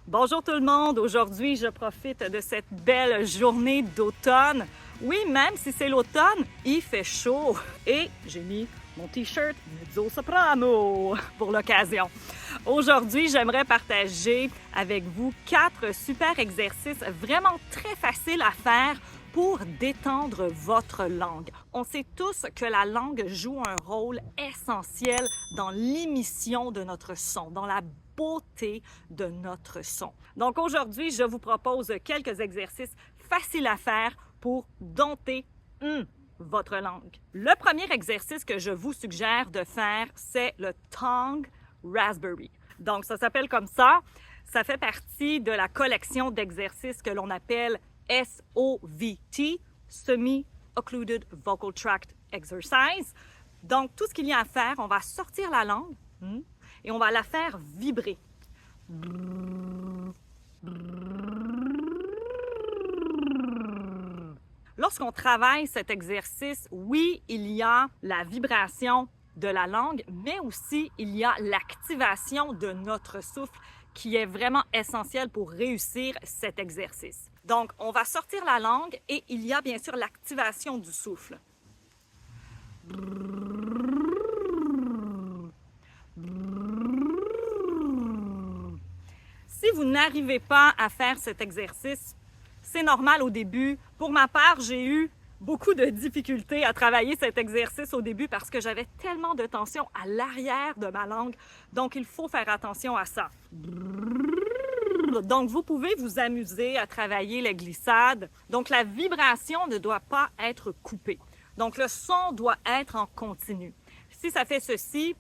Bonjour tout le monde! Aujourd'hui, je profite de cette belle journée d'automne. Oui, même si c'est l'automne, il fait chaud. Et j'ai mis mon t-shirt mezzo soprano pour l'occasion. Aujourd'hui, j'aimerais partager avec vous 4 super exercices vraiment très faciles à faire pour détendre votre langue. On sait tous que la langue joue un rôle essentiel dans l'émission de notre son, dans la beauté de notre son. Donc aujourd'hui, je vous propose quelques exercices faciles à faire pour dompter votre langue. Le premier exercice que je vous suggère de faire, c'est le tongue raspberry. Donc ça s'appelle comme ça. Ça fait partie de la collection d'exercices que l'on appelle SOVT, Semi-Occluded Vocal Tract Exercise. Donc tout ce qu'il y a à faire, on va sortir la langue et on va la faire vibrer. Lorsqu'on travaille cet exercice, oui, il y a la vibration de la langue, mais aussi il y a l'activation de notre souffle qui est vraiment essentielle pour réussir cet exercice. Donc, on va sortir la langue et il y a bien sûr l'activation du souffle. Si vous n'arrivez pas à faire cet exercice, c'est normal au début. Pour ma part, j'ai eu beaucoup de difficultés à travailler cet exercice au début parce que j'avais tellement de tension à l'arrière de ma langue. Donc, il faut faire attention à ça. Donc, vous pouvez vous amuser à travailler les glissades. Donc, la vibration ne doit pas être coupée. Donc, le son doit être en continu. Si ça fait ceci,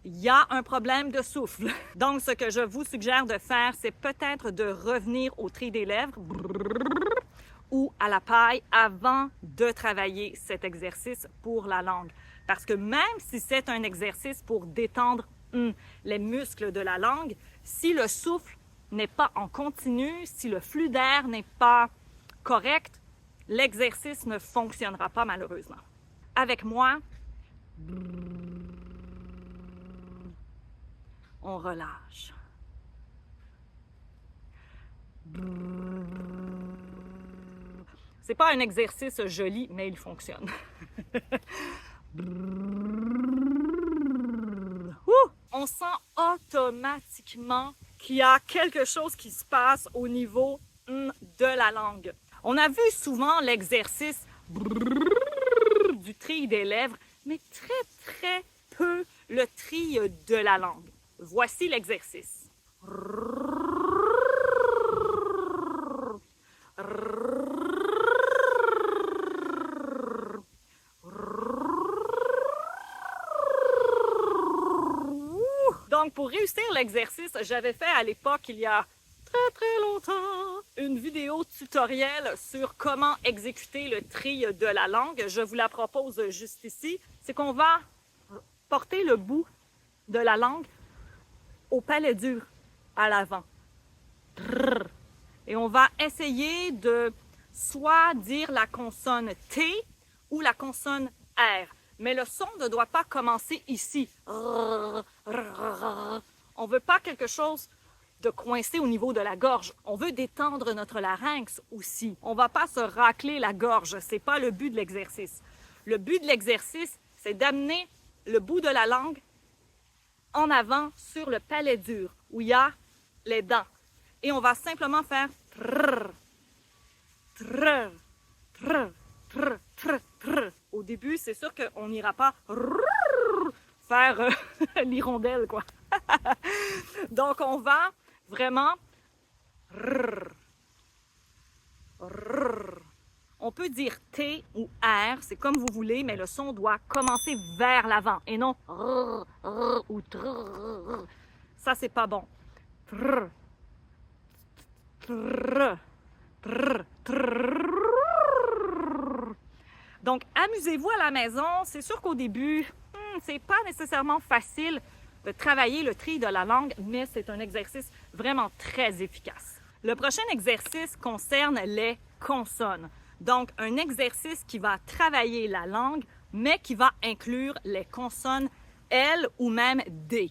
il y a un problème de souffle. Donc, ce que je vous suggère de faire, c'est peut-être de revenir au tri des lèvres ou à la paille avant de travailler cet exercice pour la langue. Parce que même si c'est un exercice pour détendre les muscles de la langue, si le souffle n'est pas en continu, si le flux d'air n'est pas correct, l'exercice ne fonctionnera pas malheureusement. Avec moi, on relâche. C'est pas un exercice joli, mais il fonctionne. On sent automatiquement qu'il y a quelque chose qui se passe au niveau de la langue. On a vu souvent l'exercice du tri des lèvres, mais très peu le tri de la langue. Voici l'exercice. Donc, pour réussir l'exercice, j'avais fait à l'époque, il y a très longtemps, une vidéo tutoriel sur comment exécuter le tri de la langue. Je vous la propose juste ici. C'est qu'on va porter le bout de la langue au palais dur, à l'avant. Et on va essayer de soit dire la consonne T ou la consonne R. Mais le son ne doit pas commencer ici. On ne veut pas quelque chose de coincé au niveau de la gorge. On veut détendre notre larynx aussi. On ne va pas se racler la gorge. Ce n'est pas le but de l'exercice. Le but de l'exercice, c'est d'amener le bout de la langue en avant sur le palais dur, où il y a les dents. Et on va simplement faire trrr, trrr, trrr, trrr, trrr, trrr. Au début, c'est sûr qu'on n'ira pas faire l'hirondelle, quoi. Donc, on va vraiment rrr, rrr. On peut dire T ou R, c'est comme vous voulez, mais le son doit commencer vers l'avant et non rrr, rrr, ou trrr. Ça, c'est pas bon. Trrr, trrr, trrr, trrr. Donc, amusez-vous à la maison. C'est sûr qu'au début, c'est pas nécessairement facile de travailler le tri de la langue, mais c'est un exercice vraiment très efficace. Le prochain exercice concerne les consonnes. Donc, un exercice qui va travailler la langue, mais qui va inclure les consonnes L ou même D.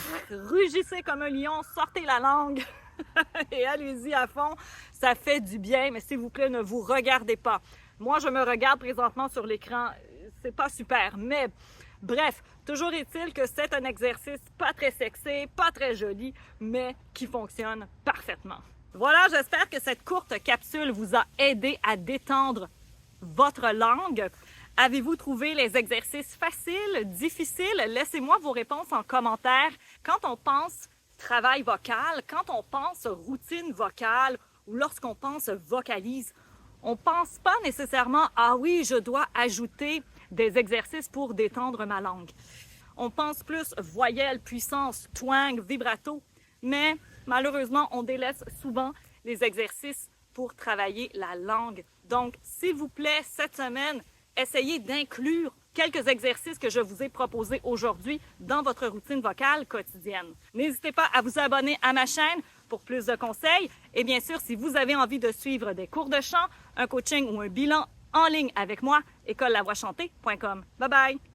rugissez comme un lion, sortez la langue et allez-y à fond. Ça fait du bien, mais s'il vous plaît, ne vous regardez pas. Moi, je me regarde présentement sur l'écran. C'est pas super, mais bref, toujours est-il que c'est un exercice pas très sexy, pas très joli, mais qui fonctionne parfaitement. Voilà, j'espère que cette courte capsule vous a aidé à détendre votre langue. Avez-vous trouvé les exercices faciles, difficiles? Laissez-moi vos réponses en commentaire. Quand on pense travail vocal, quand on pense routine vocale ou lorsqu'on pense vocalise, on pense pas nécessairement « Ah oui, je dois ajouter des exercices pour détendre ma langue ». On pense plus voyelle, puissance, twang, vibrato, mais malheureusement, on délaisse souvent les exercices pour travailler la langue. Donc, s'il vous plaît, cette semaine, essayez d'inclure quelques exercices que je vous ai proposés aujourd'hui dans votre routine vocale quotidienne. N'hésitez pas à vous abonner à ma chaîne pour plus de conseils. Et bien sûr, si vous avez envie de suivre des cours de chant, un coaching ou un bilan en ligne avec moi, écolelavoixchantée.com. Bye bye!